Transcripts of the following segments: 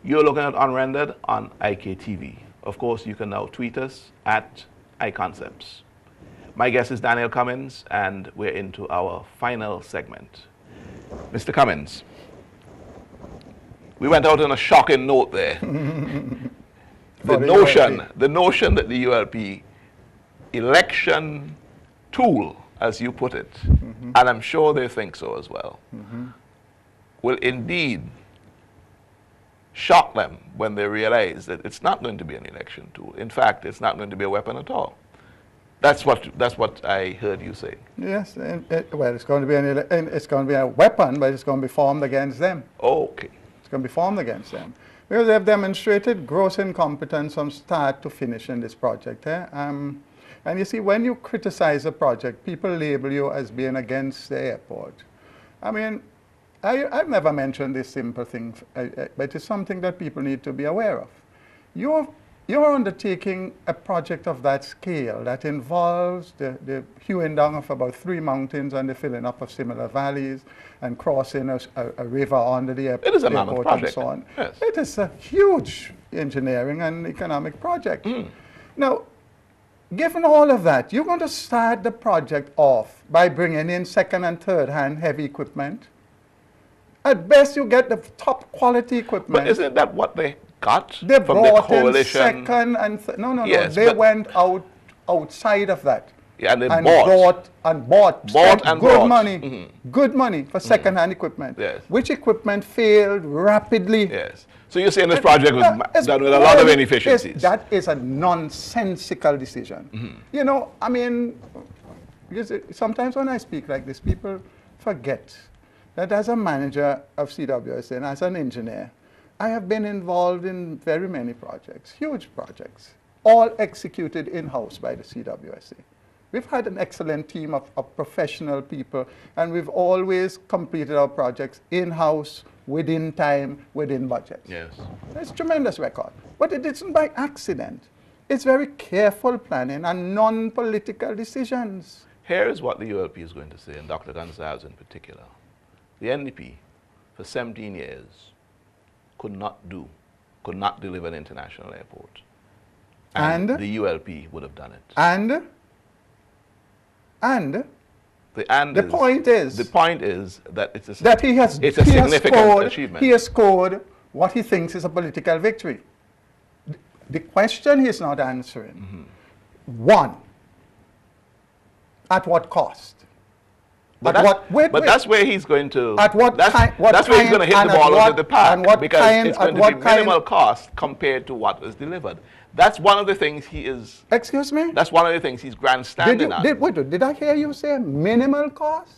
You're looking at Unrendered on IKTV. Of course, you can now tweet us at iConcepts. My guest is Daniel Cummings, and we're into our final segment. Mr. Cummings, we went out on a shocking note there. the notion that the ULP election tool, as you put it, and I'm sure they think so as well, will indeed shock them when they realize that it's not going to be an election tool. In fact, it's not going to be a weapon at all. That's what I heard you say. Yes, well, it's going to be a weapon, but it's going to be formed against them. Okay. It's going to be formed against them. Because they have demonstrated gross incompetence from start to finish in this project. And you see, when you criticize a project, people label you as being against the airport. I mean, I've never mentioned this simple thing, but it's something that people need to be aware of. You're undertaking a project of that scale that involves the hewing down of about 3 mountains and the filling up of similar valleys and crossing a river under the airport. It is a mammoth project. And so on. Yes. It is a huge engineering and economic project. Now, given all of that, you're going to start the project off by bringing in second and third hand heavy equipment. At best, you get the top quality equipment. But isn't that what they got they from the brought coalition? In second and no. Yes, they went outside of that. Yeah, and they bought money. Good money for second-hand equipment. Yes. Which equipment failed rapidly. Yes. So you're saying this project was done with a lot of inefficiencies. That is a nonsensical decision. You know, I mean, sometimes when I speak like this, people forget that as a manager of CWSA and as an engineer, I have been involved in very many projects, huge projects, all executed in-house by the CWSA. We've had an excellent team of professional people, and we've always completed our projects in-house, within time, within budget. Yes. It's a tremendous record. But it isn't by accident. It's very careful planning and non-political decisions. Here is what the ULP is going to say, and Dr. Gonzalez in particular. The NDP, for 17 years, could not deliver an international airport. And the ULP would have done it. The point is that it's a significant achievement. He has scored what he thinks is a political victory. The question he's not answering, one, at what cost? That's where he's going to. At what time? That's where he's going to hit the ball over the park, because it's going to be minimal cost compared to what was delivered. That's one of the things he is. Excuse me? That's one of the things he's grandstanding on. Did I hear you say minimal cost?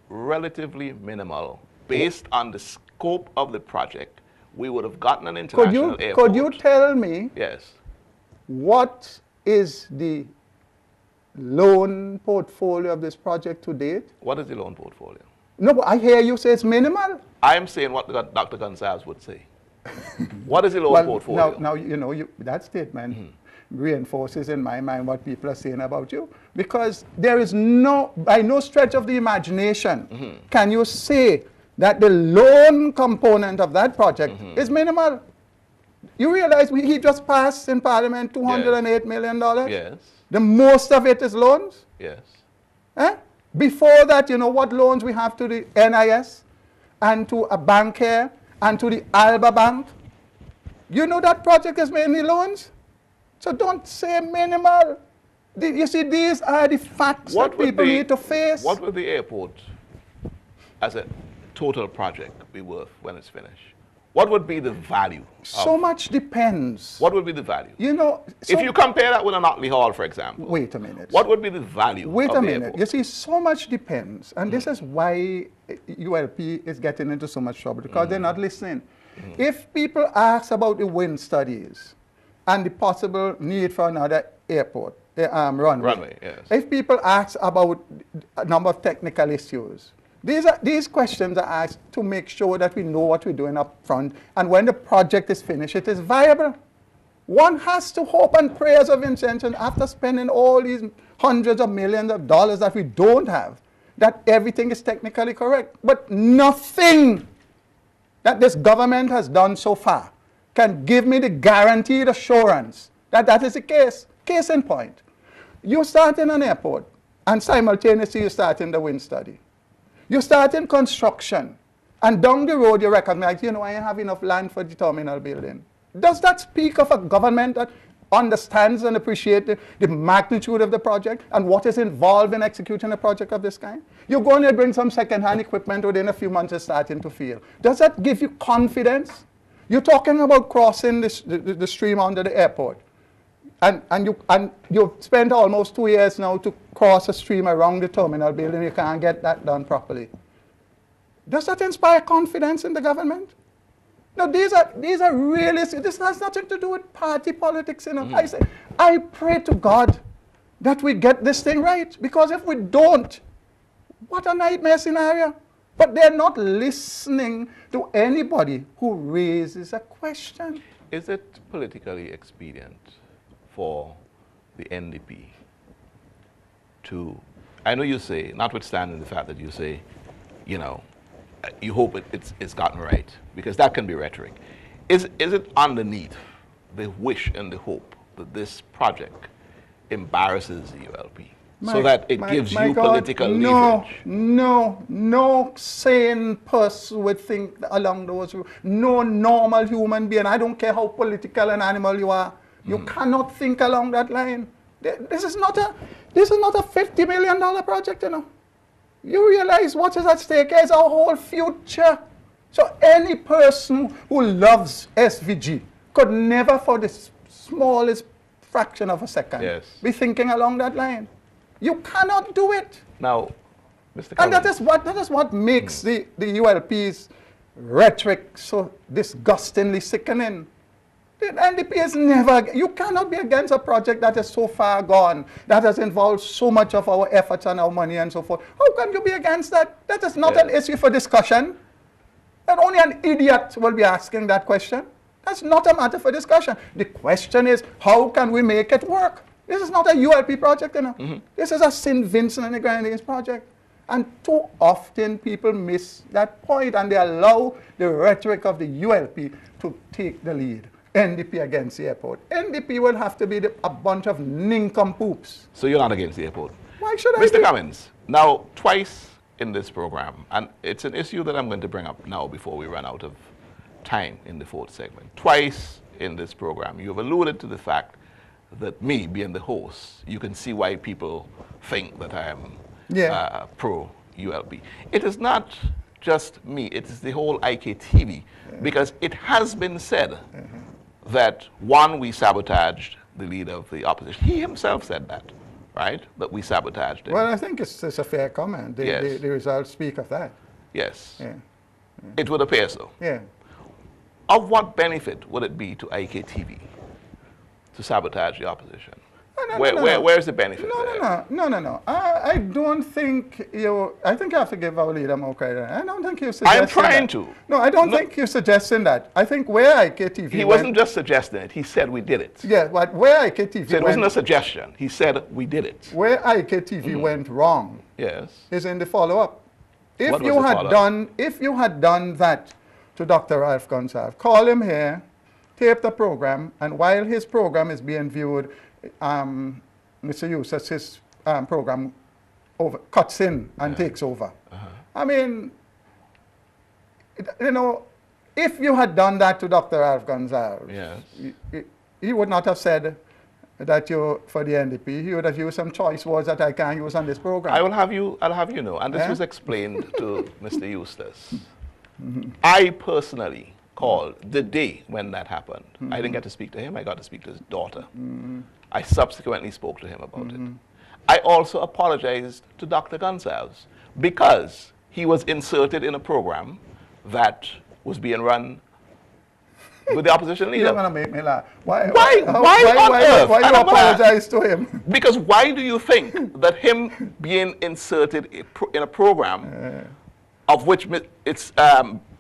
Relatively minimal, based on the scope of the project. We would have gotten an international airport. Could you tell me? Yes. What is the loan portfolio of this project to date? What is the loan portfolio? No, but I hear you say it's minimal. I'm saying what Dr. Gonzalez would say. What is the loan portfolio? Now you know, that statement reinforces in my mind what people are saying about you. Because there is by no stretch of the imagination, can you say that the loan component of that project is minimal. You realize he just passed in Parliament $208 million? Yes. The most of it is loans? Yes. Before that, you know what loans we have to the NIS and to a bank here and to the Alba Bank? You know that project is mainly loans? So don't say minimal. You see, these are the facts that people need to face. What will the airport, as a total project, be worth when it's finished? What would be the value? So much depends. What would be the value? You know, if you compare that with an Otley Hall, for example. Wait a minute. What would be the value? Wait a minute. Airport? You see, so much depends. And this is why ULP is getting into so much trouble, because they're not listening. If people ask about the wind studies and the possible need for another airport, runway. Yes. If people ask about a number of technical issues, these questions are asked to make sure that we know what we're doing up front, and when the project is finished, it is viable. One has to hope and pray, as Vincent, after spending all these hundreds of millions of dollars that we don't have, that everything is technically correct. But nothing that this government has done so far can give me the guaranteed assurance that that is the case. Case in point. You start in an airport, and simultaneously you start in the wind study. You start in construction, and down the road you recognize, you know, I have enough land for the terminal building. Does that speak of a government that understands and appreciates the magnitude of the project and what is involved in executing a project of this kind? You're going to bring some second-hand equipment within a few months of starting to fail. Does that give you confidence? You're talking about crossing the stream under the airport. And you've spent almost 2 years now to cross a stream around the terminal building. You can't get that done properly. Does that inspire confidence in the government? No, these are really, this has nothing to do with party politics. You know. I pray to God that we get this thing right, because if we don't, what a nightmare scenario. But they're not listening to anybody who raises a question. Is it politically expedient for the NDP to, I know you say, notwithstanding the fact that you say, you know, you hope it's gotten right, because that can be rhetoric. Is it underneath the wish and the hope that this project embarrasses the ULP so that it gives you political leverage? No sane person would think along those routes. No normal human being, I don't care how political an animal you are, you cannot think along that line. This is not a $50 million project, you know. You realize what is at stake is our whole future. So any person who loves SVG could never, for the smallest fraction of a second, be thinking along that line. You cannot do it. Now, Mr. Cummings. And that is what makes the ULP's rhetoric so disgustingly sickening. The NDP is never, you cannot be against a project that is so far gone, that has involved so much of our efforts and our money and so forth. How can you be against that? That is not an issue for discussion. That only an idiot will be asking that question. That's not a matter for discussion. The question is, how can we make it work? This is not a ULP project, you know. This is a St. Vincent and the Grenadines project. And too often people miss that point, and they allow the rhetoric of the ULP to take the lead. NDP against the airport. NDP will have to be a bunch of nincompoops. So you're not against the airport? Why should I Mr. Cummings, now twice in this program, and it's an issue that I'm going to bring up now before we run out of time in the fourth segment. Twice in this program, you've alluded to the fact that me being the host, you can see why people think that I am pro-ULP. It is not just me, it is the whole IKTV, because it has been said that, one, we sabotaged the leader of the opposition. He himself said that, right? That we sabotaged him. Well, I think it's a fair comment. The results speak of that. Yes. Yeah. It would appear so. Yeah. Of what benefit would it be to IKTV to sabotage the opposition? Where's the benefit there? No. I don't think I think you have to give our leader more credit. I don't think you're suggesting I'm trying to. No, I don't think you're suggesting that. I think where IKTV He wasn't just suggesting it. He said we did it. Yeah, but where IKTV So it wasn't a suggestion. He said we did it. Where IKTV went wrong is in the follow-up. If you had done that to Dr. Ralph Gonsalves, call him here, tape the program, and while his program is being viewed, Mr. Eustace's program cuts in and takes over. I mean, you know, if you had done that to Dr. Ralph Gonsalves, he would not have said that you're for the NDP. He would have used some choice words that I can't use on this program. I'll have you know, and this was explained to Mr. Eustace. I personally called the day when that happened. I didn't get to speak to him. I got to speak to his daughter. I subsequently spoke to him about it. I also apologized to Dr. Gonsalves because he was inserted in a program that was being run with the opposition leader. You're going to make me laugh. Why on earth? Why you apologize to him? Because why do you think that him being inserted in a program of which it's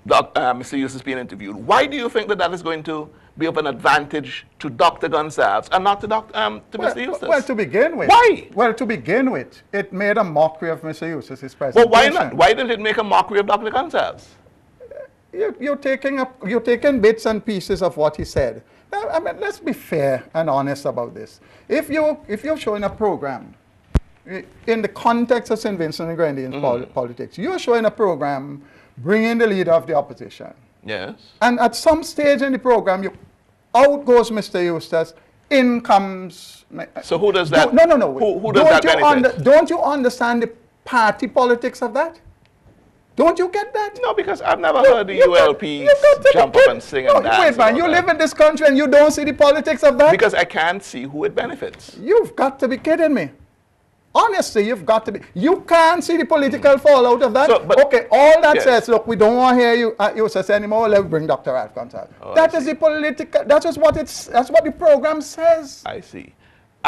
Mr. Eustace being interviewed. Why do you think that that is going to be of an advantage to Dr. Gonsalves and not to Mr. Eustace? Well, to begin with. Why? Well, to begin with, it made a mockery of Mr. Eustace's Well, presentation. why not? Why did it make a mockery of Dr. Gonsalves? You're taking bits and pieces of what he said. Now, I mean, let's be fair and honest about this. If you're showing a program in the context of St. Vincent and Grenadines politics, you're showing a program bringing the leader of the opposition. Yes. And at some stage in the program, out goes Mr. Eustace, in comes... So who does that? No. Who does that benefit? Don't you understand the party politics of that? Don't you get that? No, because I've never heard the ULP jump up and sing and dance. Wait, man, you live in this country and you don't see the politics of that? Because I can't see who it benefits. You've got to be kidding me. Honestly, you've got to be. You can't see the political fallout of that. So, okay, all that says, look, we don't want to hear you at Eustace anymore. Let's bring Dr. Ralph Gonsalves. Oh, that is the political. That's what the program says. I see.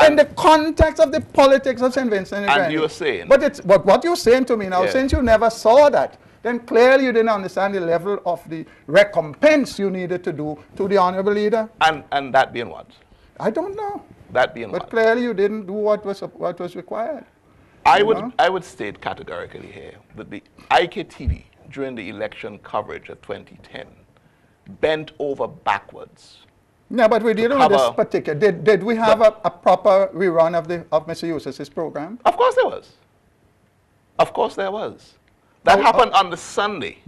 In the context of the politics of St. Vincent and And you're saying. But what you're saying to me now, since you never saw that, then clearly you didn't understand the level of the recompense you needed to do to the honorable leader. And that being what? I don't know. That being But what? clearly you didn't do what was required. I would state categorically here that the IKTV during the election coverage of 2010 bent over backwards. No, but we didn't with this particular. Did we have a proper rerun of Mr. Eustace's program? Of course there was. Of course there was. That happened on the Sunday.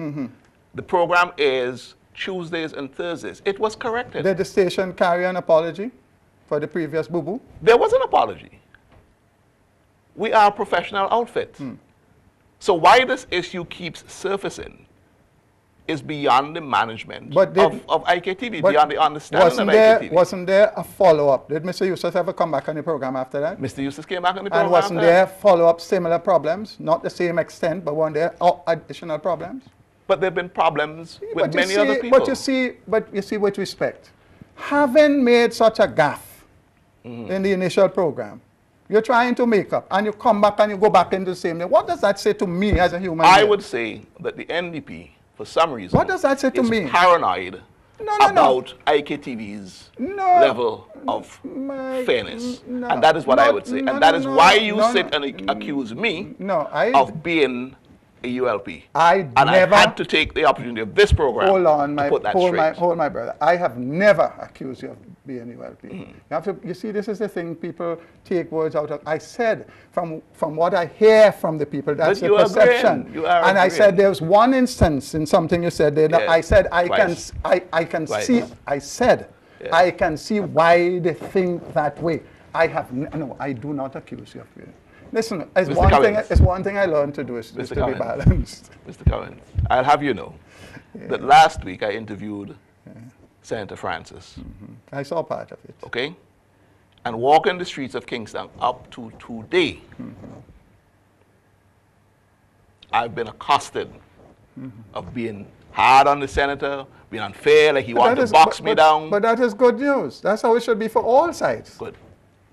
The program is Tuesdays and Thursdays. It was corrected. Did the station carry an apology for the previous boo-boo? There was an apology. We are a professional outfit. So why this issue keeps surfacing is beyond the management of IKTV, beyond the understanding of IKTV. Wasn't there a follow-up? Did Mr. Eustace ever come back on the program after that? Mr. Eustace came back on the program. And wasn't there follow-up similar problems? Not the same extent, but weren't there additional problems? But there have been problems with many other people. But you see, with respect, having made such a gaffe in the initial program, you're trying to make up, and you come back and you go back into the same thing. What does that say to me as a human being? I would say that the NDP, for some reason, what does that say to me? Paranoid about IKTV's level of fairness. And that is what I would say. And that is why you sit and accuse me of being a ULP. I had to take the opportunity of this program to put that straight. Hold my brother. I have never accused you of being ULP. You see, this is the thing, people take words out of. I said, from what I hear from the people, that's the perception. And I said, there's one instance in something you said there that I said, I can see, I said, I can see why they think that way. I do not accuse you of being. Listen, it's one thing I learned to do is to be balanced. Mr. Cummings, I'll have you know that last week I interviewed Senator Francis. I saw part of it. Okay? And walking the streets of Kingston up to today, I've been accosted of being hard on the senator, being unfair, like he wanted to box me down. But that is good news. That's how it should be for all sides. Good.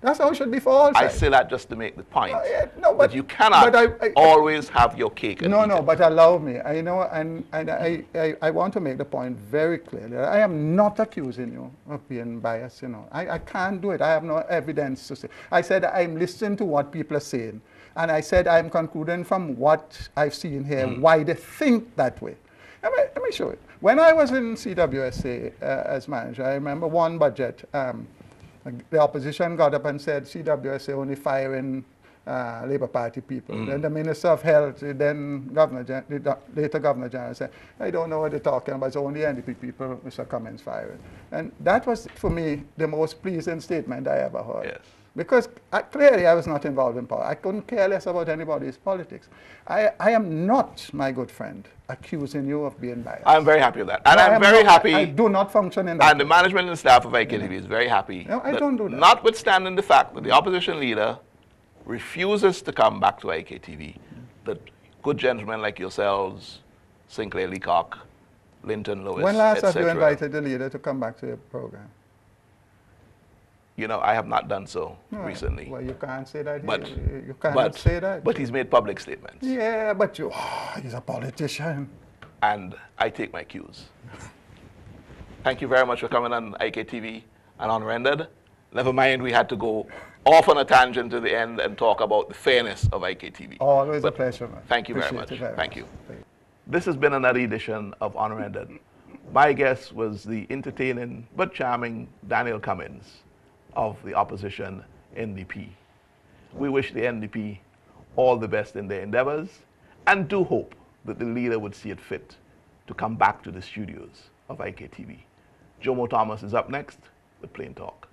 That's how it should be for all sides. I say that just to make the point that you cannot always have your cake and eat it. But allow me. I know, and I want to make the point very clearly. I am not accusing you of being biased. I can't do it. I have no evidence to say. I said I'm listening to what people are saying, and I said I'm concluding from what I've seen here why they think that way. Let me show it. When I was in CWSA as manager, I remember one budget. The opposition got up and said CWSA only firing Labour Party people. Then the Minister of Health, then later Governor General said, I don't know what they're talking about, it's only NDP people Mr. Cummings firing. And that was, for me, the most pleasing statement I ever heard. Yes. Because clearly I was not involved in politics. I couldn't care less about anybody's politics. I am not, my good friend, accusing you of being biased. I'm very happy with that. And I'm very happy. I do not function in that. And the management and staff of IKTV is very happy. No, I don't do that. Notwithstanding the fact that the opposition leader refuses to come back to IKTV, that good gentlemen like yourselves, Sinclair Leacock, Linton Lewis, when last have you invited the leader to come back to your program? I have not done so recently. Well, you can't say that. You can't say that. But he's made public statements. Yeah, but he's a politician. and I take my cues. Thank you very much for coming on IKTV and Unrendered. Never mind, we had to go off on a tangent to the end and talk about the fairness of IKTV. Always a pleasure, man. Thank you very Appreciate much. it very Thank much. you. This has been another edition of Unrendered. My guest was the entertaining but charming Daniel Cummings of the opposition NDP. We wish the NDP all the best in their endeavors and do hope that the leader would see it fit to come back to the studios of IKTV. Jomo Thomas is up next with Plain Talk.